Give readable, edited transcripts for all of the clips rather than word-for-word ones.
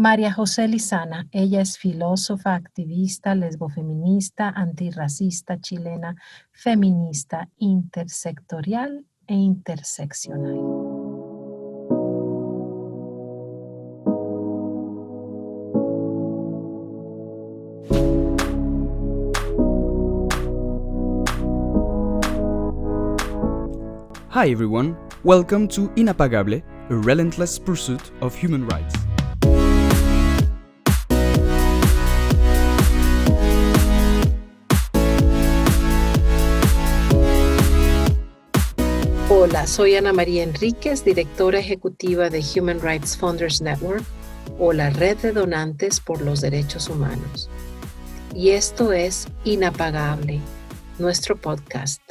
María José Lizana, ella es filósofa, activista, lesbofeminista, antirracista chilena, feminista, intersectorial e interseccional. Hi everyone, welcome to Inapagable, a relentless pursuit of human rights. Hola, soy Ana María Enríquez, directora ejecutiva de Human Rights Funders Network, o la Red de Donantes por los Derechos Humanos. Y esto es Inapagable, nuestro podcast.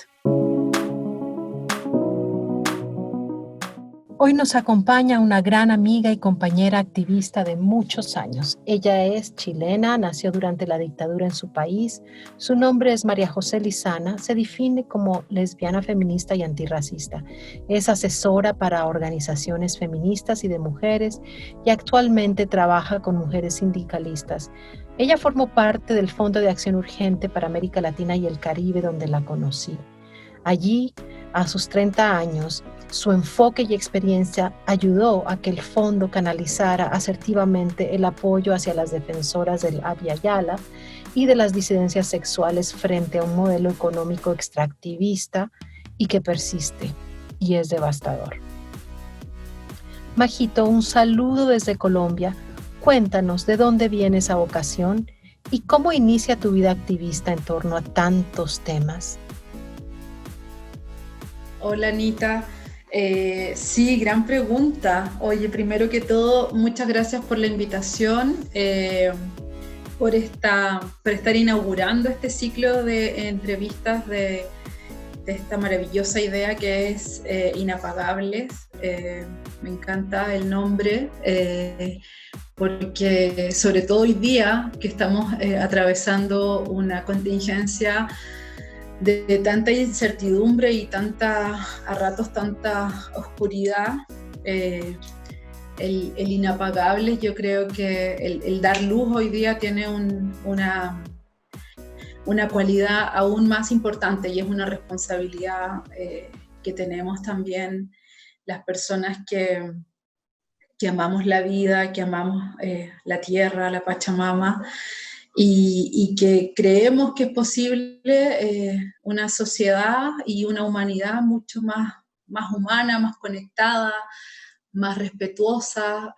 Hoy nos acompaña una gran amiga y compañera activista de muchos años. Ella es chilena, nació durante la dictadura en su país. Su nombre es María José Lizana. Se define como lesbiana feminista y antirracista. Es asesora para organizaciones feministas y de mujeres y actualmente trabaja con mujeres sindicalistas. Ella formó parte del Fondo de Acción Urgente para América Latina y el Caribe, donde la conocí. Allí, a sus 30 años, su enfoque y experiencia ayudó a que el fondo canalizara asertivamente el apoyo hacia las defensoras del Abya Yala y de las disidencias sexuales frente a un modelo económico extractivista y que persiste y es devastador. Majito, un saludo desde Colombia. Cuéntanos de dónde viene esa vocación y cómo inicia tu vida activista en torno a tantos temas. Hola Anita, sí, gran pregunta. Oye, primero que todo, muchas gracias por la invitación, por estar inaugurando este ciclo de entrevistas de esta maravillosa idea que es Inapagables. Me encanta el nombre, porque sobre todo hoy día que estamos atravesando una contingencia de tanta incertidumbre y a ratos tanta oscuridad, el inapagable, yo creo que el dar luz hoy día tiene una cualidad aún más importante y es una responsabilidad que tenemos también las personas que amamos la vida, que amamos la tierra, la Pachamama, y que creemos que es posible una sociedad y una humanidad mucho más humana, más conectada, más respetuosa,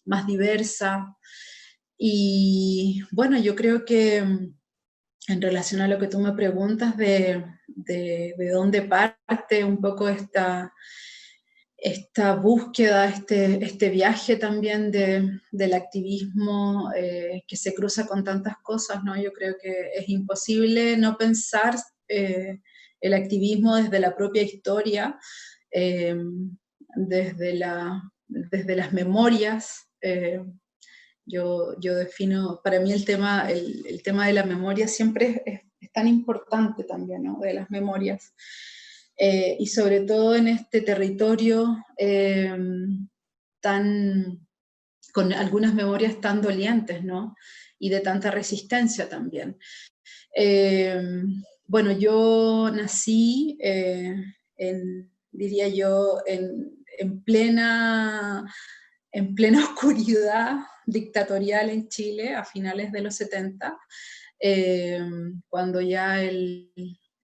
más diversa. Y bueno, yo creo que en relación a lo que tú me preguntas de dónde parte un poco esta búsqueda, este viaje también del activismo que se cruza con tantas cosas, ¿no? Yo creo que es imposible no pensar el activismo desde la propia historia, desde las memorias. Yo defino, para mí el tema de la memoria siempre es tan importante también, ¿no? De las memorias. Y sobre todo en este territorio con algunas memorias tan dolientes, ¿no? Y de tanta resistencia también. Bueno, yo nací diría yo, en plena oscuridad dictatorial en Chile a finales de los 70, cuando ya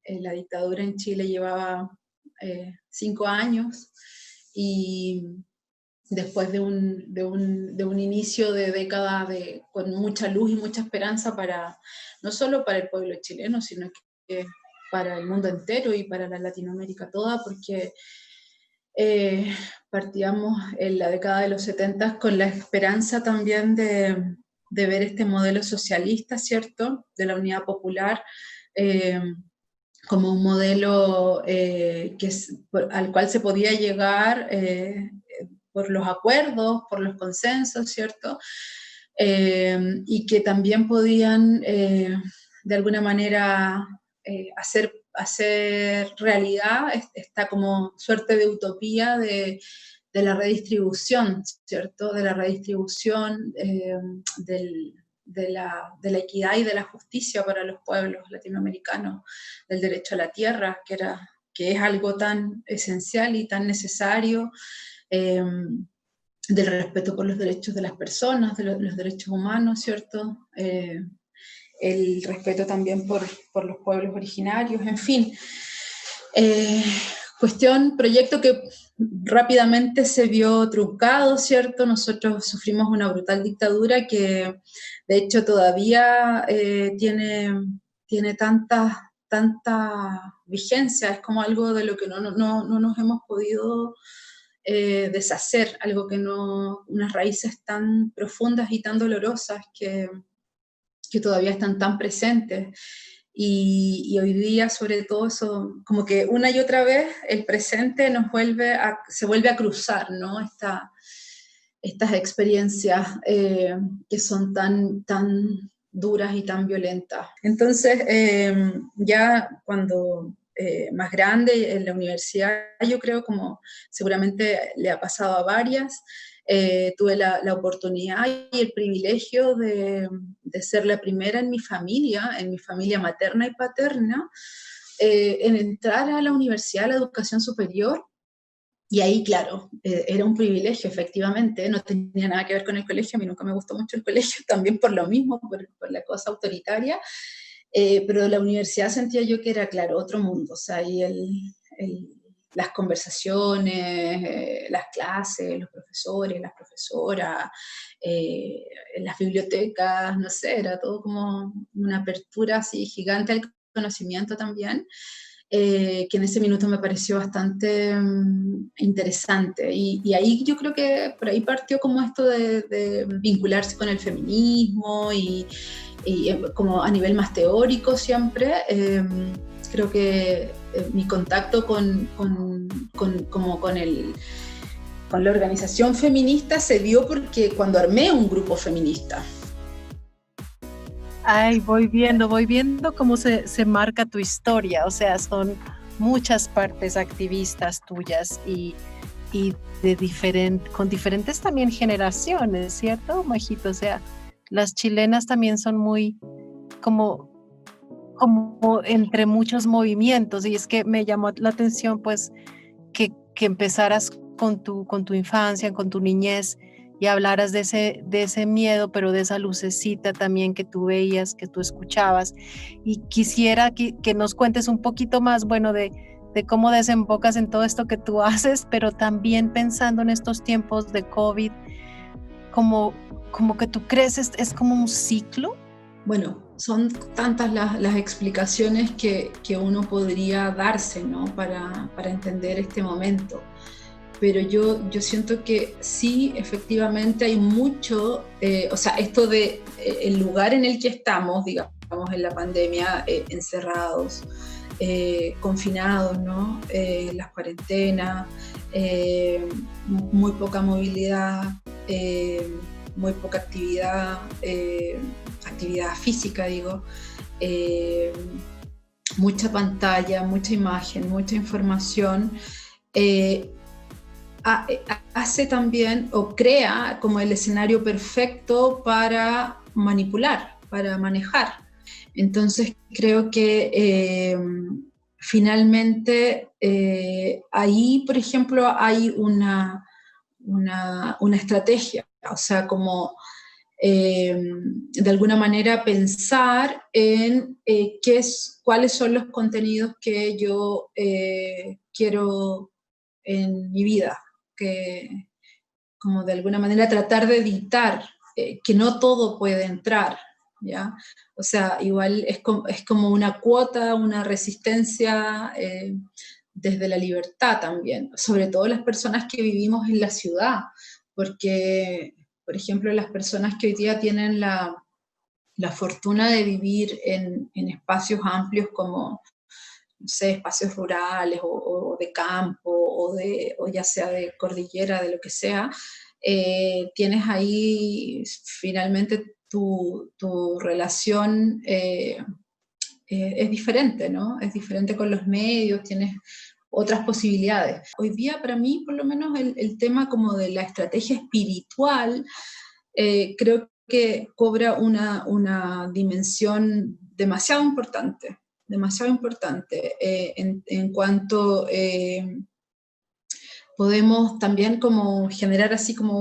la dictadura en Chile llevaba 5 años y después de un inicio de década con mucha luz y mucha esperanza no solo para el pueblo chileno, sino que para el mundo entero y para la Latinoamérica toda, porque partíamos en la década de los 70 con la esperanza también de ver este modelo socialista, ¿cierto?, de la Unidad Popular, como un modelo al cual se podía llegar por los acuerdos, por los consensos, ¿cierto?, y que también podían de alguna manera hacer realidad esta como suerte de utopía de la redistribución, ¿cierto? De la redistribución de la equidad y de la justicia para los pueblos latinoamericanos, del derecho a la tierra, que es algo tan esencial y tan necesario, del respeto por los derechos de las personas, de los derechos humanos, ¿cierto? El respeto también por los pueblos originarios, en fin. Proyecto que rápidamente se vio truncado, ¿cierto? Nosotros sufrimos una brutal dictadura que de hecho todavía tiene tanta vigencia, es como algo de lo que no nos hemos podido deshacer, algo que unas raíces tan profundas y tan dolorosas que todavía están tan presentes. Y hoy día, sobre todo, eso, como que una y otra vez el presente se vuelve a cruzar, ¿no? Estas experiencias que son tan duras y tan violentas. Entonces, ya cuando más grande en la universidad, yo creo, como seguramente le ha pasado a varias, tuve la oportunidad y el privilegio de ser la primera en mi familia materna y paterna, en entrar a la universidad, a la educación superior. Y ahí, claro, era un privilegio, efectivamente, no tenía nada que ver con el colegio, a mí nunca me gustó mucho el colegio, también por lo mismo, por la cosa autoritaria, pero la universidad sentía yo que era, claro, otro mundo, o sea, y las conversaciones, las clases, los profesores, las profesoras, las bibliotecas, no sé, era todo como una apertura así gigante al conocimiento también, que en ese minuto me pareció bastante interesante. Y ahí yo creo que por ahí partió como esto de vincularse con el feminismo y como a nivel más teórico siempre. Creo que mi contacto con la organización feminista se dio porque cuando armé un grupo feminista. Ay, voy viendo cómo se marca tu historia, o sea, son muchas partes activistas tuyas y con diferentes también generaciones, ¿cierto, Majito? O sea, las chilenas también son muy como entre muchos movimientos, y es que me llamó la atención pues que empezaras con tu infancia, con tu niñez, y hablaras de ese miedo, pero de esa lucecita también que tú veías, que tú escuchabas. Y quisiera que nos cuentes un poquito más, bueno, de cómo desembocas en todo esto que tú haces, pero también pensando en estos tiempos de COVID, como que tú crees, es como un ciclo. Bueno, son tantas las explicaciones que uno podría darse, ¿no? para entender este momento. Pero yo siento que sí, efectivamente hay mucho, o sea, esto de el lugar en el que estamos, digamos, en la pandemia, encerrados, confinados, ¿no? Las cuarentenas, muy poca movilidad, muy poca actividad física, digo, mucha pantalla, mucha imagen, mucha información, hace también o crea como el escenario perfecto para manipular, para manejar. Entonces creo que finalmente ahí, por ejemplo, hay una estrategia, o sea, como de alguna manera pensar en cuáles son los contenidos que yo quiero en mi vida, que como de alguna manera tratar de editar, que no todo puede entrar, ¿ya? O sea, igual es como una cuota, una resistencia desde la libertad también, sobre todo las personas que vivimos en la ciudad, porque, por ejemplo, las personas que hoy día tienen la fortuna de vivir en espacios amplios como, no sé, espacios rurales o de campo o ya sea de cordillera, de lo que sea, tienes ahí finalmente tu relación es diferente, ¿no? Es diferente con los medios, tienes otras posibilidades. Hoy día para mí, por lo menos, el tema como de la estrategia espiritual, creo que cobra una dimensión demasiado importante en cuanto podemos también como generar así como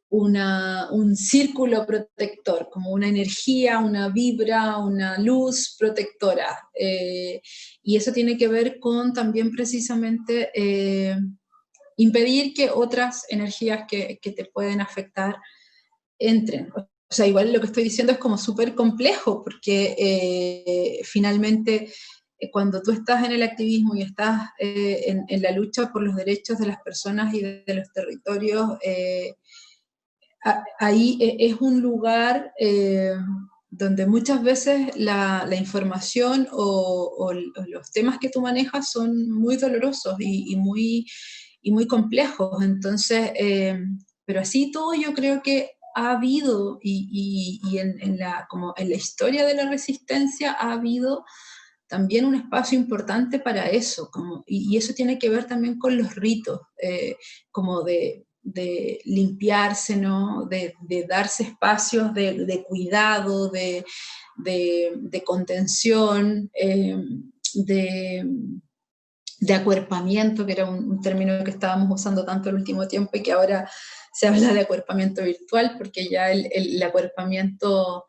un círculo protector, como una energía, una vibra, una luz protectora. Y eso tiene que ver con también precisamente impedir que otras energías que te pueden afectar entren. O sea, igual lo que estoy diciendo es como súper complejo, porque finalmente cuando tú estás en el activismo y estás en la lucha por los derechos de las personas y de los territorios, ahí es un lugar donde muchas veces la información o los temas que tú manejas son muy dolorosos y muy complejos. Entonces, pero así todo yo creo que ha habido, y como en la historia de la resistencia ha habido también un espacio importante para eso, y eso tiene que ver también con los ritos, como de limpiarse, ¿no? De darse espacios de cuidado, de contención, de, de acuerpamiento, que era un término que estábamos usando tanto el último tiempo y que ahora se habla de acuerpamiento virtual, porque ya el acuerpamiento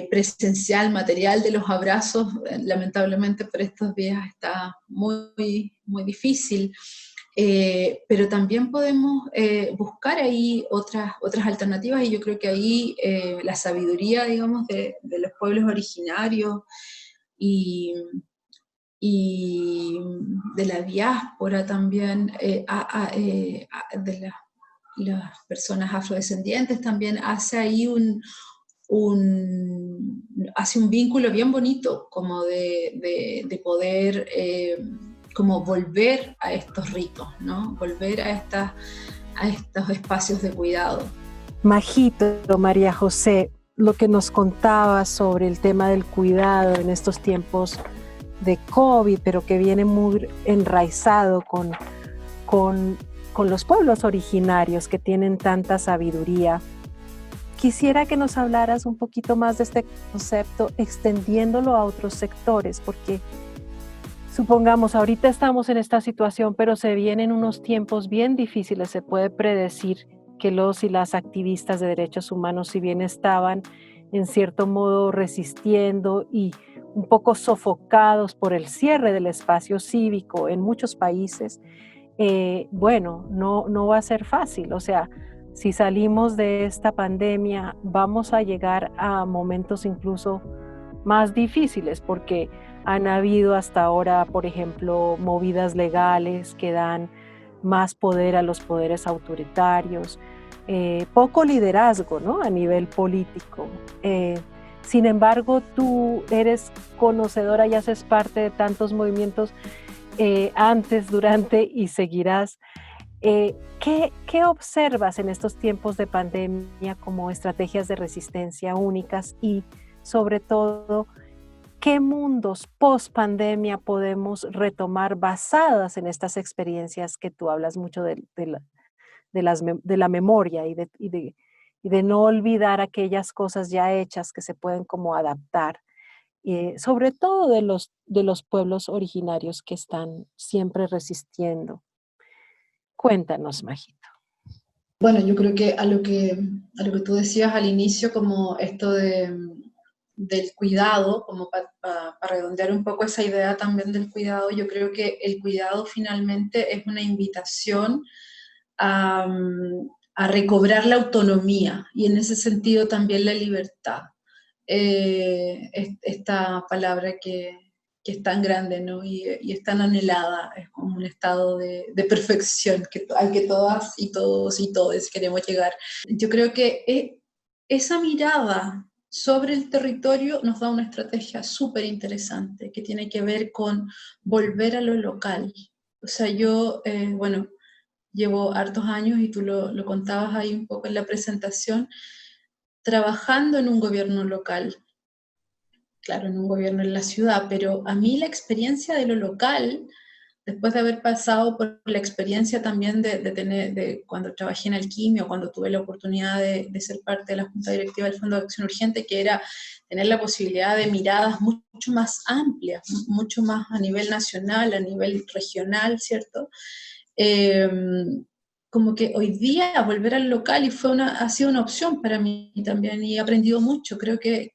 presencial, material de los abrazos, lamentablemente por estos días está muy, muy difícil. Pero también podemos buscar ahí otras alternativas, y yo creo que ahí la sabiduría, digamos, de los pueblos originarios y de la diáspora también, de las personas afrodescendientes también hace ahí hace un vínculo bien bonito, como de poder como volver a estos ritos, ¿no? Volver a estos espacios de cuidado. Majito, María José, lo que nos contabas sobre el tema del cuidado en estos tiempos de COVID, pero que viene muy enraizado con los pueblos originarios que tienen tanta sabiduría. Quisiera que nos hablaras un poquito más de este concepto, extendiéndolo a otros sectores, porque supongamos, ahorita estamos en esta situación, pero se vienen unos tiempos bien difíciles. Se puede predecir que los y las activistas de derechos humanos, si bien estaban en cierto modo resistiendo y un poco sofocados por el cierre del espacio cívico en muchos países, bueno, no va a ser fácil. O sea, si salimos de esta pandemia, vamos a llegar a momentos incluso más difíciles, porque han habido hasta ahora, por ejemplo, movidas legales que dan más poder a los poderes autoritarios, poco liderazgo, ¿no? A nivel político. Sin embargo, tú eres conocedora y haces parte de tantos movimientos antes, durante y seguirás. ¿Qué observas en estos tiempos de pandemia como estrategias de resistencia únicas y, sobre todo, qué mundos post pandemia podemos retomar basadas en estas experiencias que tú hablas mucho de la memoria y de no olvidar aquellas cosas ya hechas que se pueden como adaptar, sobre todo de los pueblos originarios que están siempre resistiendo? Cuéntanos, Majito. Bueno, yo creo que a lo que tú decías al inicio, como esto del cuidado, como para redondear un poco esa idea también del cuidado, yo creo que el cuidado finalmente es una invitación a, a recobrar la autonomía y en ese sentido también la libertad. Esta palabra que es tan grande, ¿no? Y es tan anhelada, es como un estado de perfección al que todas y todos y todes queremos llegar. Yo creo que esa mirada sobre el territorio nos da una estrategia súper interesante que tiene que ver con volver a lo local. O sea, yo, bueno, llevo hartos años, y tú lo contabas ahí un poco en la presentación, trabajando en un gobierno local, claro, en un gobierno en la ciudad, pero a mí la experiencia de lo local después de haber pasado por la experiencia también de cuando trabajé en Alquimia, cuando tuve la oportunidad de ser parte de la Junta Directiva del Fondo de Acción Urgente, que era tener la posibilidad de miradas mucho más amplias, mucho más a nivel nacional, a nivel regional, ¿cierto? Como que hoy día volver al local ha sido una opción para mí también y he aprendido mucho. Creo que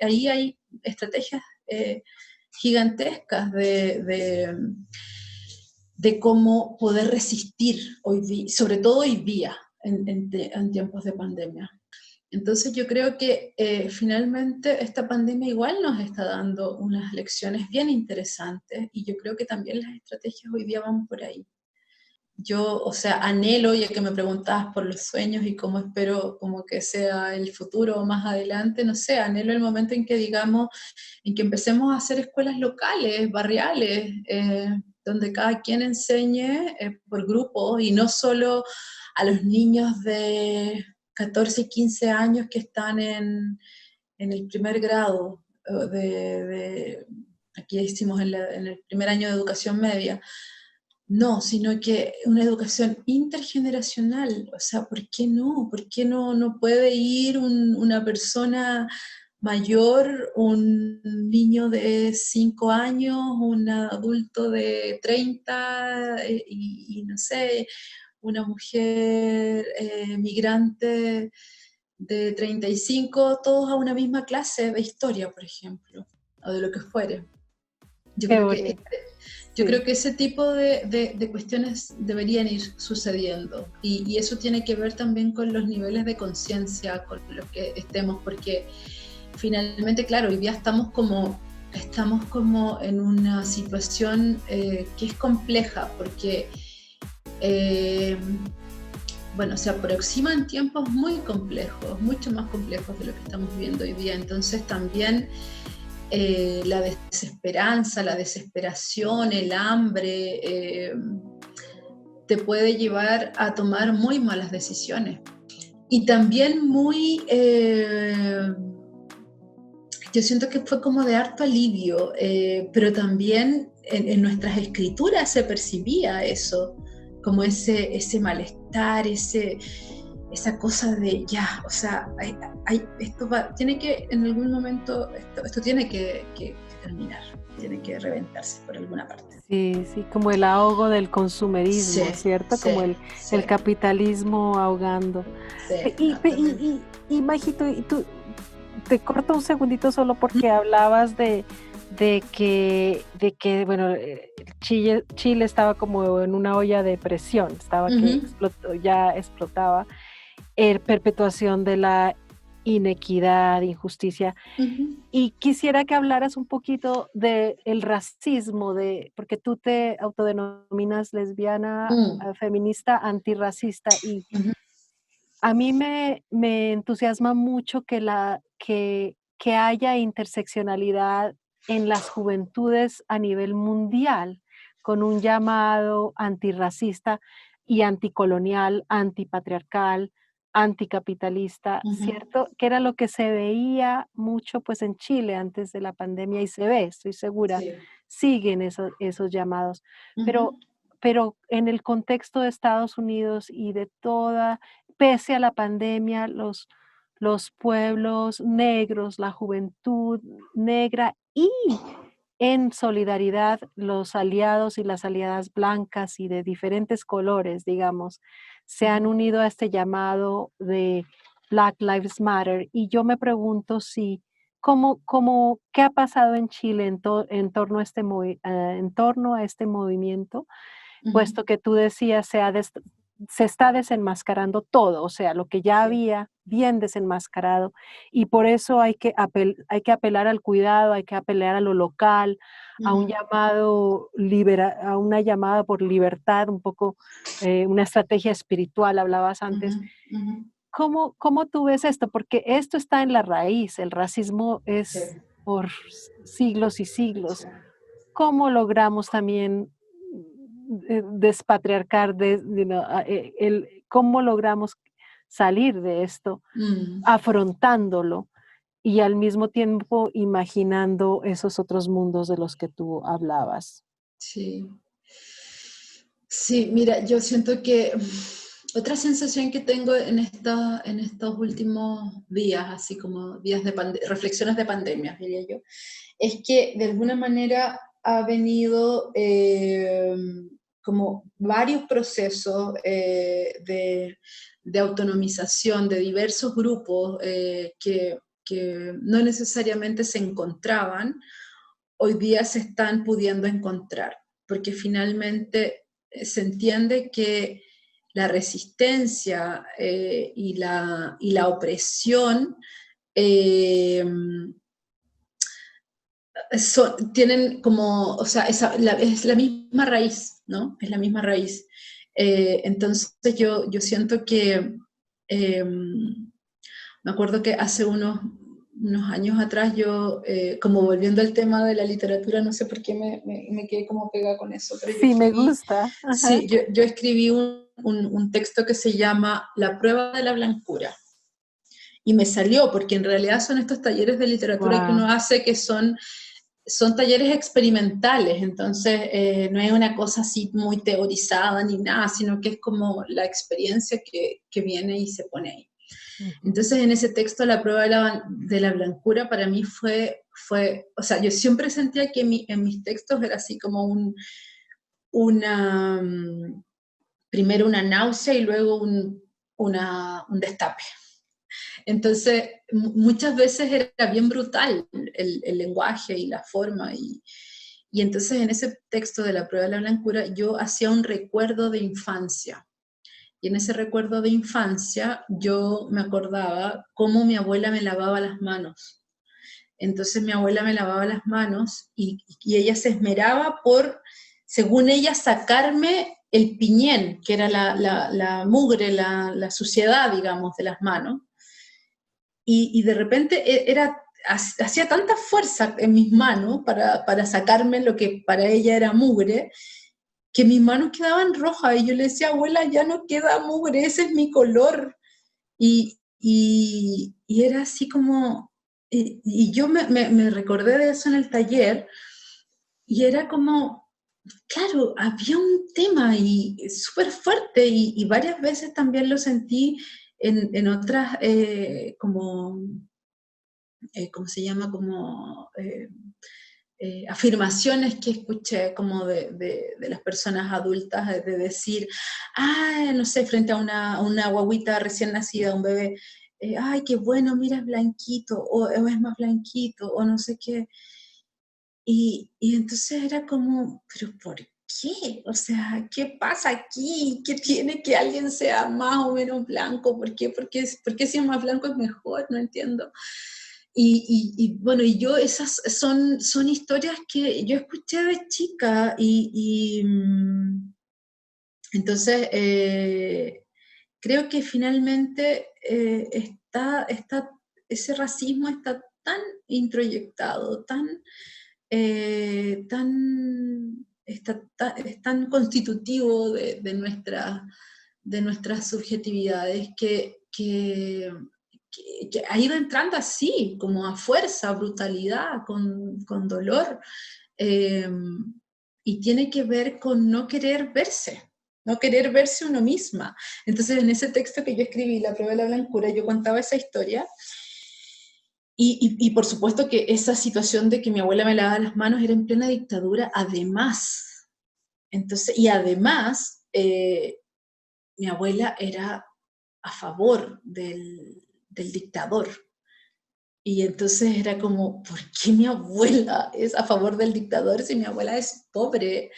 ahí hay estrategias gigantescas de cómo poder resistir hoy día, sobre todo hoy día, en tiempos de pandemia. Entonces yo creo que finalmente esta pandemia igual nos está dando unas lecciones bien interesantes y yo creo que también las estrategias hoy día van por ahí. Yo, o sea, anhelo, ya que me preguntabas por los sueños y cómo espero como que sea el futuro o más adelante, no sé, anhelo el momento en que digamos, en que empecemos a hacer escuelas locales, barriales, donde cada quien enseñe por grupo y no solo a los niños de 14 y 15 años que están en el primer grado, aquí decimos en el primer año de educación media. No, sino que una educación intergeneracional, o sea, ¿por qué no? ¿Por qué no puede ir una persona mayor, un niño de 5 años, un adulto de 30 y no sé, una mujer migrante de 35, todos a una misma clase de historia, por ejemplo, o de lo que fuere? Yo Qué creo que bonito. yo Sí. creo que ese tipo de cuestiones deberían ir sucediendo y eso tiene que ver también con los niveles de conciencia con los que estemos, porque finalmente, claro, hoy día estamos como en una situación que es compleja, porque bueno, se aproximan tiempos muy complejos, mucho más complejos de lo que estamos viviendo hoy día, entonces también la desesperanza, la desesperación, el hambre, te puede llevar a tomar muy malas decisiones. Y también yo siento que fue como de harto alivio, pero también en nuestras escrituras se percibía eso, como ese malestar, esa cosa de ya, o sea, tiene que, en algún momento, esto tiene que terminar, tiene que reventarse por alguna parte. Sí, sí, como el ahogo del Sí, consumerismo, ¿cierto? sí, Como sí, el capitalismo ahogando. sí, Y, no, totalmente. Majito, y tú, te corto un segundito solo porque hablabas de que bueno, Chile estaba como en una olla de presión, estaba que Ujú, explotó, ya explotaba, perpetuación de la inequidad, injusticia. ujú, Y quisiera que hablaras un poquito del racismo, porque tú te autodenominas lesbiana, mm, feminista, antirracista, y ujú, a mí me entusiasma mucho que haya interseccionalidad en las juventudes a nivel mundial, con un llamado antirracista y anticolonial, antipatriarcal, anticapitalista, ujú, ¿cierto? Que era lo que se veía mucho, pues, en Chile antes de la pandemia y se ve, estoy segura, sí, siguen esos llamados. Pero ujú, pero en el contexto de Estados Unidos y de toda pese a la pandemia, los pueblos negros, la juventud negra y en solidaridad los aliados y las aliadas blancas y de diferentes colores, digamos, se han ujú. unido a este llamado de Black Lives Matter. Y yo me pregunto si, ¿qué ha pasado en Chile en torno a en torno a este movimiento? Ujú, Puesto que tú decías, se está desenmascarando todo, o sea, lo que ya sí, había bien desenmascarado, y por eso hay que apelar al cuidado, hay que apelar a lo local, ujú, a una llamada por libertad, un poco, una estrategia espiritual, hablabas ujú, antes. ujú, ¿Cómo tú ves esto? Porque esto está en la raíz, el racismo sí, es por siglos y sí. siglos. ¿Cómo logramos también despatriarcar, cómo logramos salir de esto Mm, afrontándolo y al mismo tiempo imaginando esos otros mundos de los que tú hablabas? sí. Sí, mira, yo siento que otra sensación que tengo en estos últimos días, así como días de reflexiones de pandemia, diría yo, es que de alguna manera ha venido como varios procesos de autonomización de diversos grupos que no necesariamente se encontraban, hoy día se están pudiendo encontrar, porque finalmente se entiende que la resistencia y la opresión eh, tienen como, o sea, es la misma raíz, ¿no? Es la misma raíz. Entonces yo siento que, me acuerdo que hace unos años atrás yo, como volviendo al tema de la literatura, no sé por qué me quedé como pegada con eso, pero yo Sí, me escribí, gusta. Ajá. sí, yo escribí un texto que se llama La prueba de la blancura. Y me salió, porque en realidad son estos talleres de literatura que Wow. uno hace que son talleres experimentales, entonces no es una cosa así muy teorizada ni nada, sino que es como la experiencia que viene y se pone ahí. Entonces en ese texto la prueba de la blancura para mí fue, o sea, yo siempre sentía que en mis textos era así como una, primero una náusea y luego un destape. Entonces, muchas veces era bien brutal el lenguaje y la forma. Y entonces en ese texto de la prueba de la blancura yo hacía un recuerdo de infancia. Y en ese recuerdo de infancia yo me acordaba cómo mi abuela me lavaba las manos. Entonces mi abuela me lavaba las manos y ella se esmeraba por, según ella, sacarme el piñén, que era la mugre, la suciedad, digamos, de las manos y de repente hacía tanta fuerza en mis manos para sacarme lo que para ella era mugre, que mis manos quedaban rojas y yo le decía, abuela, ya no queda mugre, ese es mi color. Y era así como, y yo me recordé de eso en el taller y era como, claro, había un tema y súper fuerte y varias veces también lo sentí en otras como ¿cómo se llama? Como afirmaciones que escuché como de las personas adultas, de decir, ah, no sé, frente a una guaguita recién nacida, un bebé, ay, qué bueno, mira, es blanquito, o es más blanquito, o no sé qué. Y entonces era como, pero ¿por qué? O sea, ¿qué pasa aquí? ¿Qué tiene que alguien sea más o menos blanco? ¿Por qué? ¿Por qué si es más blanco es mejor? No entiendo. Bueno, y yo esas son historias que yo escuché de chica entonces creo que finalmente ese racismo está tan introyectado, es tan constitutivo de nuestras subjetividades que ha ido entrando así, como a fuerza, brutalidad, con dolor, eh, y tiene que ver con no querer verse uno misma. Entonces, en ese texto que yo escribí, La prueba de la blancura, yo contaba esa historia, y por supuesto que esa situación de que mi abuela me lavaba las manos era en plena dictadura, además. Entonces, y además, mi abuela era a favor del dictador. Y entonces era como, ¿por qué mi abuela es a favor del dictador si mi abuela es pobre?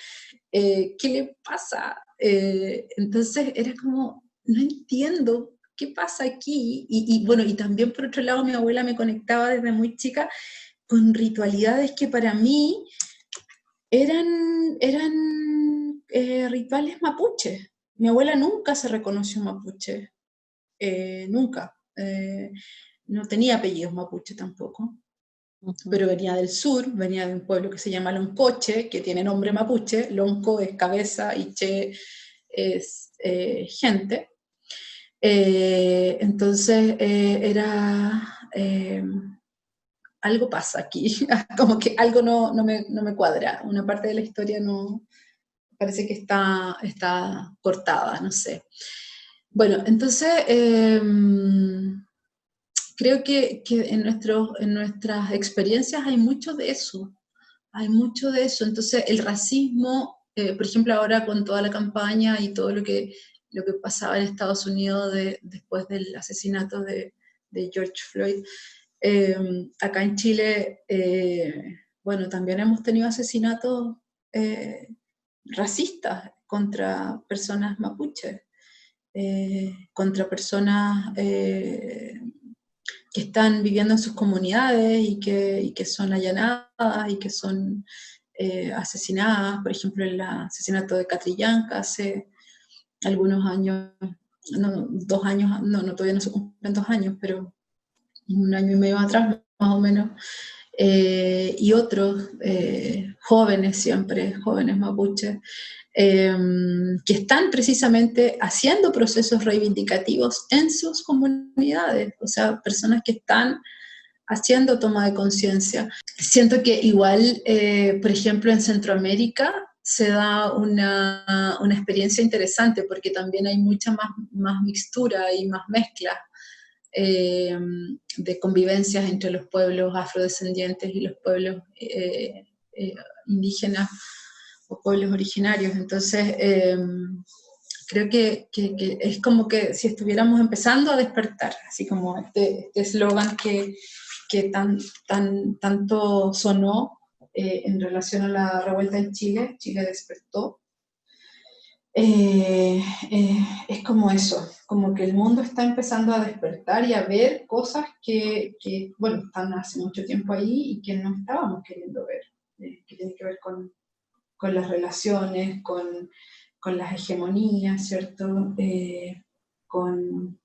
¿Qué le pasa? Entonces era como, no entiendo qué pasa aquí. Bueno, y también por otro lado mi abuela me conectaba desde muy chica con ritualidades que para mí eran rituales mapuches. Mi abuela nunca se reconoció mapuche, nunca. No tenía apellidos mapuche tampoco, pero venía del sur, venía de un pueblo que se llama Loncoche, que tiene nombre mapuche. Lonco es cabeza y che es gente. Entonces algo pasa aquí, como que algo no me cuadra, una parte de la historia no, parece que está cortada, no sé. Bueno, entonces creo que en nuestras experiencias hay mucho de eso, hay mucho de eso. Entonces el racismo, por ejemplo, ahora con toda la campaña y todo lo que pasaba en Estados Unidos después del asesinato de George Floyd, acá en Chile, bueno, también hemos tenido asesinatos eh, racistas contra personas mapuches, contra personas que están viviendo en sus comunidades y que son allanadas y que son asesinadas. Por ejemplo, el asesinato de Catrillanca hace algunos años, no, 2 años, no, todavía no se cumplen 2 años, pero 1 año y medio atrás, más o menos, y otros jóvenes siempre, jóvenes mapuches, que están precisamente haciendo procesos reivindicativos en sus comunidades, o sea, personas que están haciendo toma de conciencia. Siento que igual, por ejemplo, en Centroamérica se da una experiencia interesante porque también hay mucha más mixtura y más mezcla de convivencias entre los pueblos afrodescendientes y los pueblos indígenas o pueblos originarios. Entonces, creo que es como que si estuviéramos empezando a despertar, así como este eslogan que tanto sonó en relación a la revuelta en Chile, Chile despertó. Es como eso, como que el mundo está empezando a despertar y a ver cosas que, bueno, están hace mucho tiempo ahí y que no estábamos queriendo ver, que tiene que ver con las relaciones, con las hegemonías, ¿cierto? Con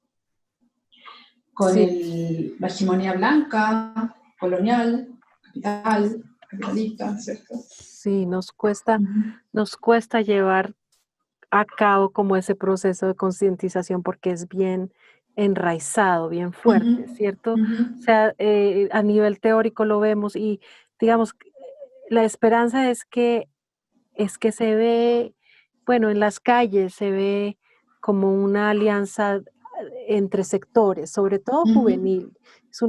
Sí, la hegemonía blanca, colonial, capitalista, ¿cierto? sí, Uh-huh. nos cuesta llevar a cabo como ese proceso de concientización porque es bien enraizado, bien fuerte, Uh-huh. ¿cierto? O Uh-huh. sea, a nivel teórico lo vemos y digamos, la esperanza es que se ve, bueno, en las calles se ve como una alianza entre sectores, sobre todo Uh-huh. juvenil.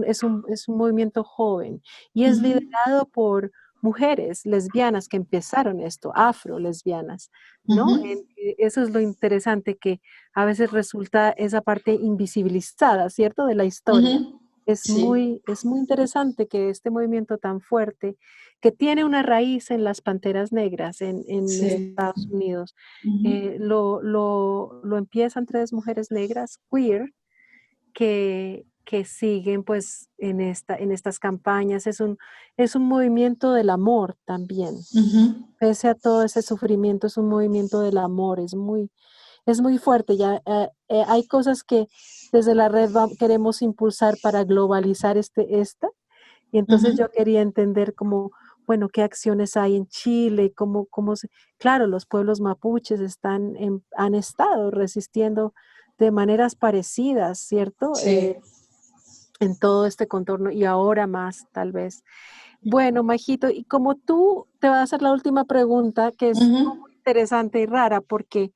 Es un movimiento joven y es Uh-huh. liderado por mujeres lesbianas que empezaron esto, afro lesbianas, ¿no? Uh-huh. Eso es lo interesante que a veces resulta esa parte invisibilizada, ¿cierto? De la historia. Uh-huh. Sí. Es muy interesante que este movimiento tan fuerte que tiene una raíz en las Panteras Negras en Sí. Estados Unidos. Uh-huh. Lo empiezan 3 mujeres negras queer que siguen, pues, en estas campañas. Es un movimiento del amor también. Uh-huh. Pese a todo ese sufrimiento, es un movimiento del amor, es muy fuerte. Ya, hay cosas que desde la red queremos impulsar para globalizar y entonces Uh-huh. yo quería entender cómo, bueno, qué acciones hay en Chile, claro, los pueblos mapuches han estado resistiendo de maneras parecidas, ¿cierto? Sí. En todo este contorno y ahora más, tal vez. Bueno, Majito, y como tú te voy a hacer la última pregunta, que es Uh-huh. interesante y rara, porque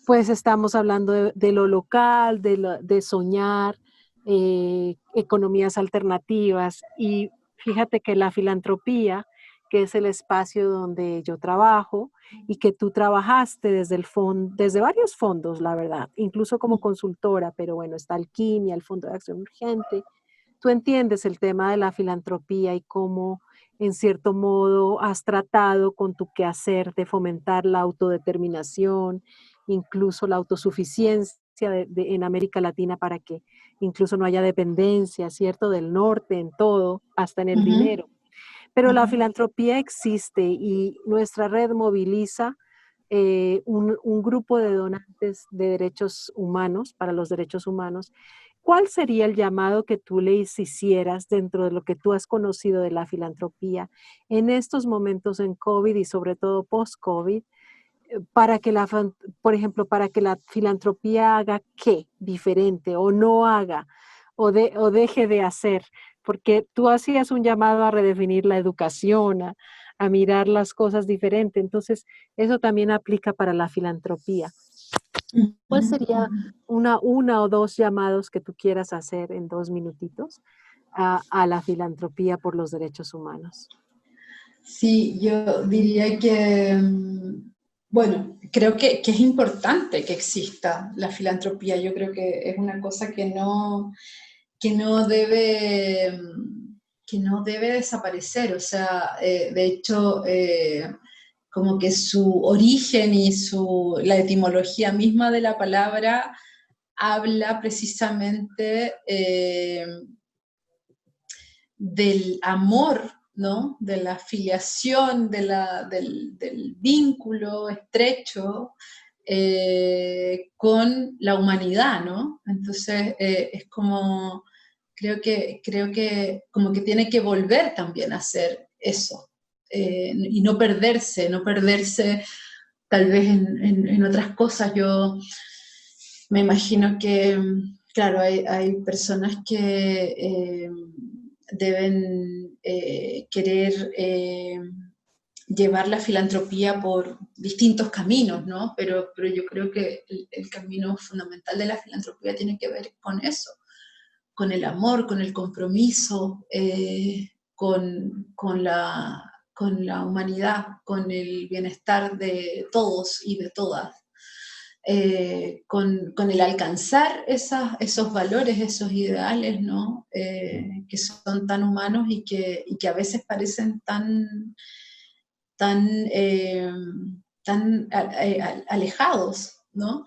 pues estamos hablando de lo local, de soñar, economías alternativas. Y fíjate que la filantropía, que es el espacio donde yo trabajo y que tú trabajaste desde varios fondos, la verdad, incluso como consultora, pero bueno, está Alquimia, el Fondo de Acción Urgente. Tú entiendes el tema de la filantropía y cómo, en cierto modo, has tratado con tu quehacer de fomentar la autodeterminación, incluso la autosuficiencia en América Latina para que incluso no haya dependencia, ¿cierto? Del norte en todo, hasta en el Uh-huh. dinero. Pero la Uh-huh. filantropía existe y nuestra red moviliza un grupo de donantes de derechos humanos, para los derechos humanos. ¿Cuál sería el llamado que tú le hicieras dentro de lo que tú has conocido de la filantropía en estos momentos en COVID y sobre todo post-COVID, para que por ejemplo, para que la filantropía haga qué diferente o no haga o deje de hacer? Porque tú hacías un llamado a redefinir la educación, a mirar las cosas diferente. Entonces, eso también aplica para la filantropía. ¿Cuál sería una o dos llamados que tú quieras hacer en 2 minutitos a la filantropía por los derechos humanos? Sí, yo diría que, bueno, creo que es importante que exista la filantropía. Yo creo que es una cosa que no debe, que no debe desaparecer. O sea, de hecho, como que su origen y la etimología misma de la palabra habla precisamente del amor, ¿no? De la filiación, del vínculo estrecho con la humanidad, ¿no? Entonces es como, creo que como que tiene que volver también a ser eso, y no perderse, tal vez en otras cosas. Yo me imagino que, claro, hay personas que deben querer llevar la filantropía por distintos caminos, ¿no? Pero yo creo que el camino fundamental de la filantropía tiene que ver con eso, con el amor, con el compromiso, con la humanidad, con el bienestar de todos y de todas. Con el alcanzar esos valores, esos ideales, ¿no? Que son tan humanos y que a veces parecen tan, eh, tan alejados, ¿no?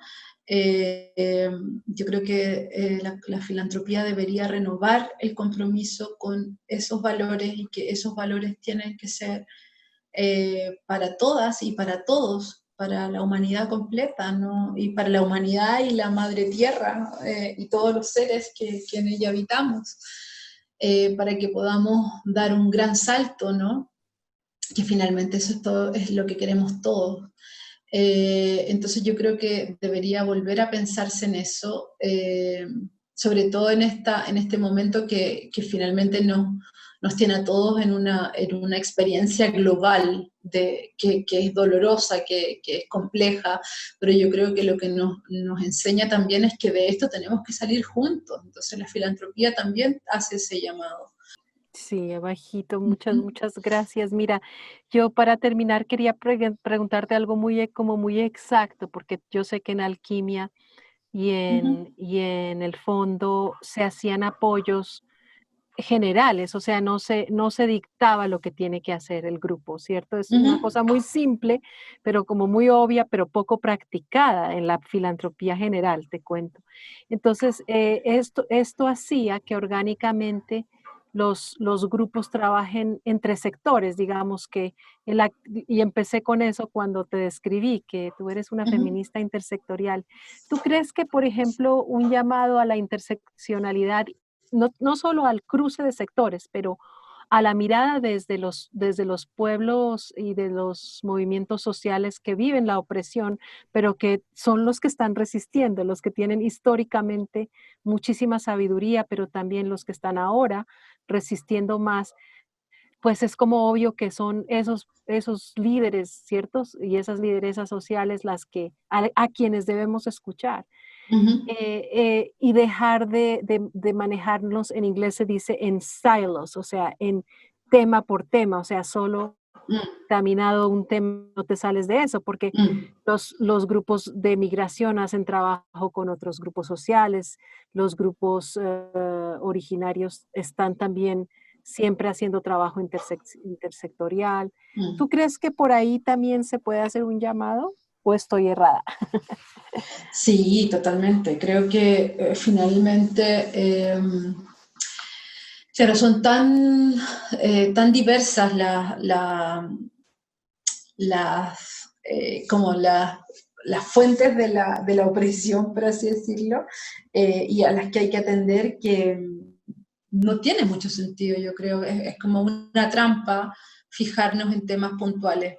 Yo creo que la filantropía debería renovar el compromiso con esos valores y que esos valores tienen que ser para todas y para todos, para la humanidad completa, ¿no? Y para la humanidad y la madre tierra y todos los seres que en ella habitamos, para que podamos dar un gran salto, ¿no? Que finalmente eso es, todo, es lo que queremos todos. Entonces yo creo que debería volver a pensarse en eso, sobre todo en este momento que finalmente nos tiene a todos en una experiencia global que es dolorosa, que es compleja, pero yo creo que lo que nos enseña también es que de esto tenemos que salir juntos. Entonces la filantropía también hace ese llamado. Sí, abajito, muchas, Ujú, muchas gracias. Mira, yo para terminar quería preguntarte algo muy, como muy exacto, porque yo sé que en alquimia ujú, y en el fondo se hacían apoyos generales, o sea, no se dictaba lo que tiene que hacer el grupo, ¿cierto? Es una ujú. cosa muy simple, pero como muy obvia, pero poco practicada en la filantropía general, te cuento. Entonces, esto hacía que orgánicamente los grupos trabajen entre sectores, digamos que, y empecé con eso cuando te describí, que tú eres una Ujú. feminista intersectorial. ¿Tú crees que, por ejemplo, un llamado a la interseccionalidad no solo al cruce de sectores, pero a la mirada desde los pueblos y de los movimientos sociales que viven la opresión, pero que son los que están resistiendo, los que tienen históricamente muchísima sabiduría, pero también los que están ahora resistiendo más, pues es como obvio que son esos líderes, ¿ciertos? Y esas lideresas sociales a quienes debemos escuchar Ujú, y dejar de manejarnos, en inglés se dice en silos, o sea, en tema por tema, o sea, solo mm, caminado un tema, no te sales de eso, porque mm, los grupos de migración hacen trabajo con otros grupos sociales, los grupos originarios están también siempre haciendo trabajo intersectorial. mm. ¿Tú crees que por ahí también se puede hacer un llamado o estoy errada? Sí, totalmente. Creo que finalmente, claro, son tan diversas como las fuentes de la opresión, por así decirlo, y a las que hay que atender que no tiene mucho sentido, yo creo. Es como una trampa fijarnos en temas puntuales.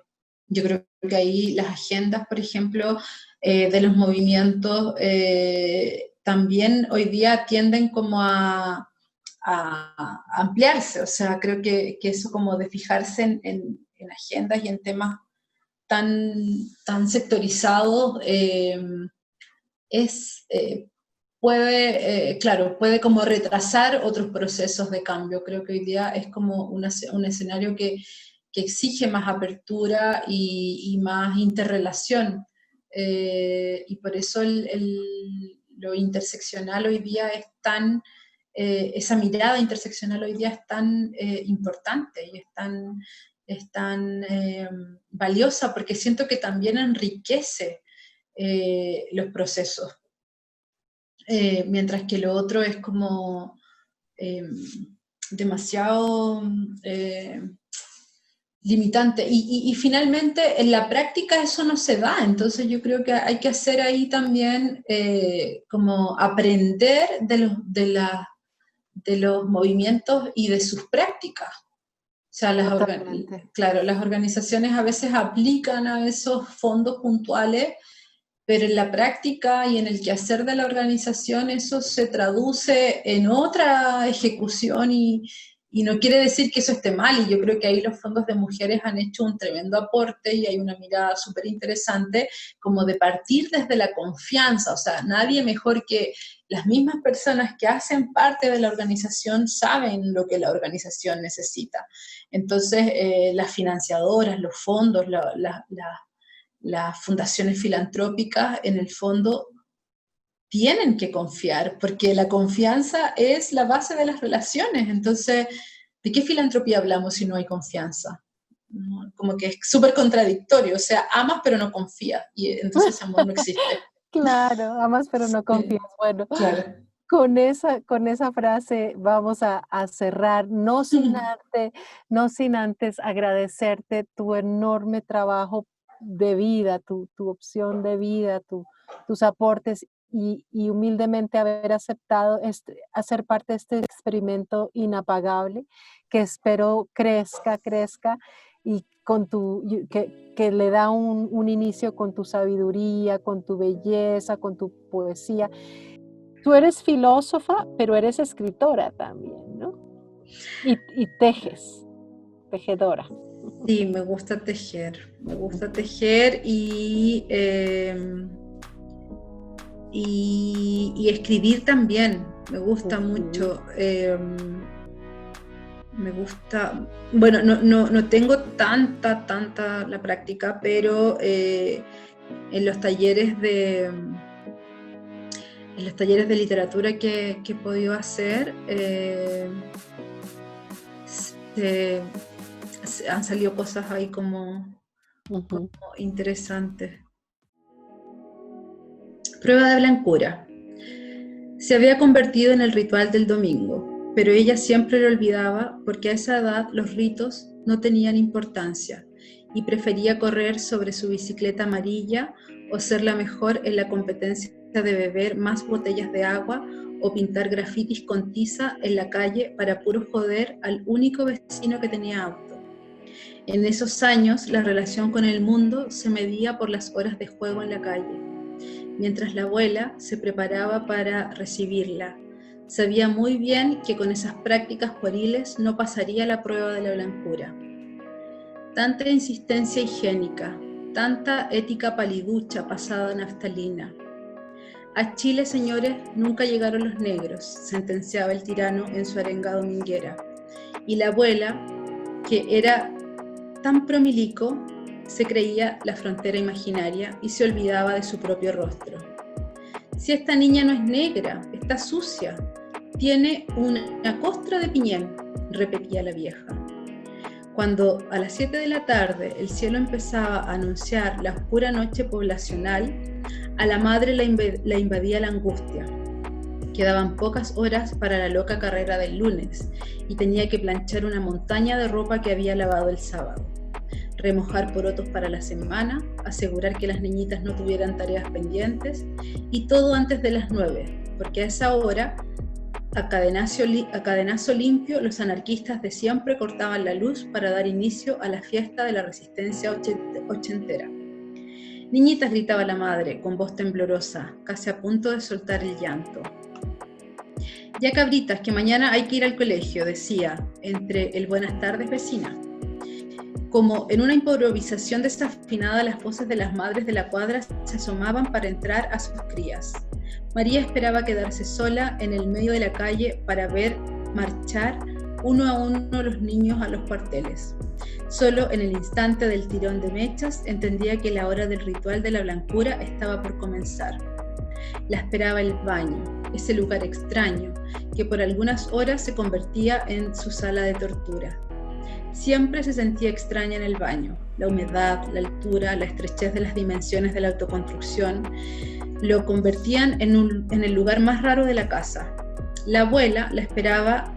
Yo creo que ahí las agendas, por ejemplo, de los movimientos también hoy día tienden como a ampliarse. O sea, creo que eso como de fijarse agendas y en temas tan sectorizados, puede como retrasar otros procesos de cambio. Creo que hoy día es como un escenario que exige más apertura y más interrelación. Y por eso lo interseccional hoy día es tan, esa mirada interseccional hoy día es tan importante y es tan valiosa, porque siento que también enriquece los procesos. Mientras que lo otro es como demasiado limitante. Y finalmente en la práctica eso no se da, entonces yo creo que hay que hacer ahí también como aprender de los movimientos y de sus prácticas. O sea, las organizaciones a veces aplican a esos fondos puntuales, pero en la práctica y en el quehacer de la organización eso se traduce en otra ejecución y no quiere decir que eso esté mal, y yo creo que ahí los fondos de mujeres han hecho un tremendo aporte y hay una mirada súper interesante como de partir desde la confianza. O sea, nadie mejor que las mismas personas que hacen parte de la organización saben lo que la organización necesita. Entonces, las financiadoras, los fondos, las fundaciones filantrópicas, en el fondo, tienen que confiar, porque la confianza es la base de las relaciones. Entonces, ¿de qué filantropía hablamos si no hay confianza? Como que es súper contradictorio. O sea, amas pero no confías, y entonces ese amor no existe. Claro, amas pero no confías. Bueno, claro. Con esa frase vamos a cerrar, no sin antes agradecerte tu enorme trabajo de vida, tu opción de vida, tus aportes y humildemente haber aceptado hacer parte de este experimento inapagable que espero crezca y que le da un inicio con tu sabiduría, con tu belleza, con tu poesía. Tú eres filósofa, pero eres escritora también, ¿no? Y tejedora. Sí, me gusta tejer y escribir también, me gusta mucho. Me gusta, bueno, no tengo tanta la práctica, pero en los talleres de literatura que he podido hacer, han salido cosas ahí como interesantes. Prueba de blancura. Se había convertido en el ritual del domingo, pero ella siempre lo olvidaba porque a esa edad los ritos no tenían importancia y prefería correr sobre su bicicleta amarilla o ser la mejor en la competencia de beber más botellas de agua o pintar grafitis con tiza en la calle para puro joder al único vecino que tenía auto. En esos años, la relación con el mundo se medía por las horas de juego en la calle, mientras la abuela se preparaba para recibirla. Sabía muy bien que con esas prácticas pueriles no pasaría la prueba de la blancura. Tanta insistencia higiénica, tanta ética paliducha pasada en naftalina. A Chile, señores, nunca llegaron los negros, sentenciaba el tirano en su arenga dominguera. Y la abuela, que era tan promilico, se creía la frontera imaginaria y se olvidaba de su propio rostro. Si esta niña no es negra, está sucia, tiene una costra de piñén, repetía la vieja. Cuando a las 7 de la tarde el cielo empezaba a anunciar la oscura noche poblacional, a la madre la invadía la angustia. Quedaban pocas horas para la loca carrera del lunes y tenía que planchar una montaña de ropa que había lavado el sábado, remojar porotos para la semana, asegurar que las niñitas no tuvieran tareas pendientes y todo antes de las 9, porque a esa hora, a cadenazo limpio, los anarquistas de siempre cortaban la luz para dar inicio a la fiesta de la resistencia ochentera. Niñitas, gritaba la madre, con voz temblorosa, casi a punto de soltar el llanto. Ya cabritas, que mañana hay que ir al colegio, decía, entre el buenas tardes, vecina. Como en una improvisación desafinada, las voces de las madres de la cuadra se asomaban para entrar a sus crías. María esperaba quedarse sola en el medio de la calle para ver marchar uno a uno los niños a los cuarteles. Solo en el instante del tirón de mechas entendía que la hora del ritual de la blancura estaba por comenzar. La esperaba el baño, ese lugar extraño, que por algunas horas se convertía en su sala de tortura. Siempre se sentía extraña en el baño. La humedad, la altura, la estrechez de las dimensiones de la autoconstrucción lo convertían en el lugar más raro de la casa. La abuela la esperaba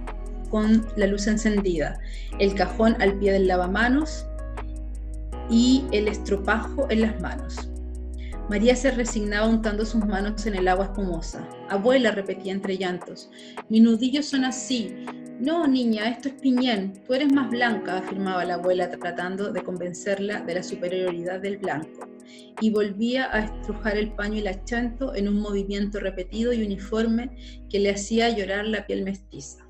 con la luz encendida, el cajón al pie del lavamanos y el estropajo en las manos. María se resignaba untando sus manos en el agua espumosa. Abuela, repetía entre llantos, mis nudillos son así. No, niña, esto es piñén, tú eres más blanca, afirmaba la abuela tratando de convencerla de la superioridad del blanco. Y volvía a estrujar el paño y la chanto en un movimiento repetido y uniforme que le hacía llorar la piel mestiza.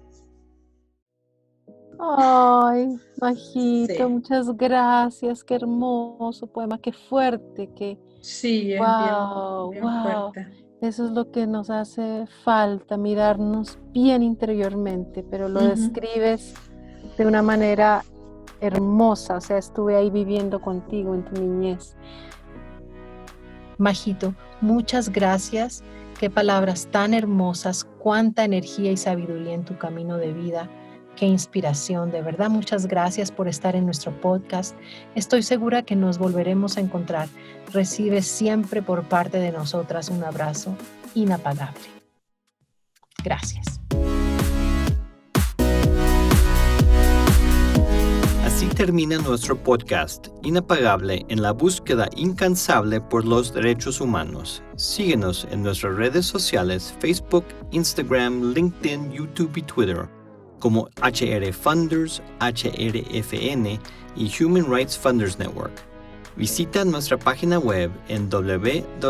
Ay, Majito, Sí. muchas gracias, qué hermoso poema, qué fuerte, Sí, es wow, bien fuerte. Eso es lo que nos hace falta, mirarnos bien interiormente, pero lo describes de una manera hermosa, o sea, estuve ahí viviendo contigo en tu niñez. Majito, muchas gracias, qué palabras tan hermosas, cuánta energía y sabiduría en tu camino de vida. Qué inspiración, de verdad, muchas gracias por estar en nuestro podcast. Estoy segura que nos volveremos a encontrar. Recibe siempre por parte de nosotras un abrazo inapagable. Gracias. Así termina nuestro podcast Inapagable en la búsqueda incansable por los derechos humanos. Síguenos en nuestras redes sociales, Facebook, Instagram, LinkedIn, YouTube y Twitter, como HR Funders, HRFN y Human Rights Funders Network. Visita nuestra página web en www.hrfn.org.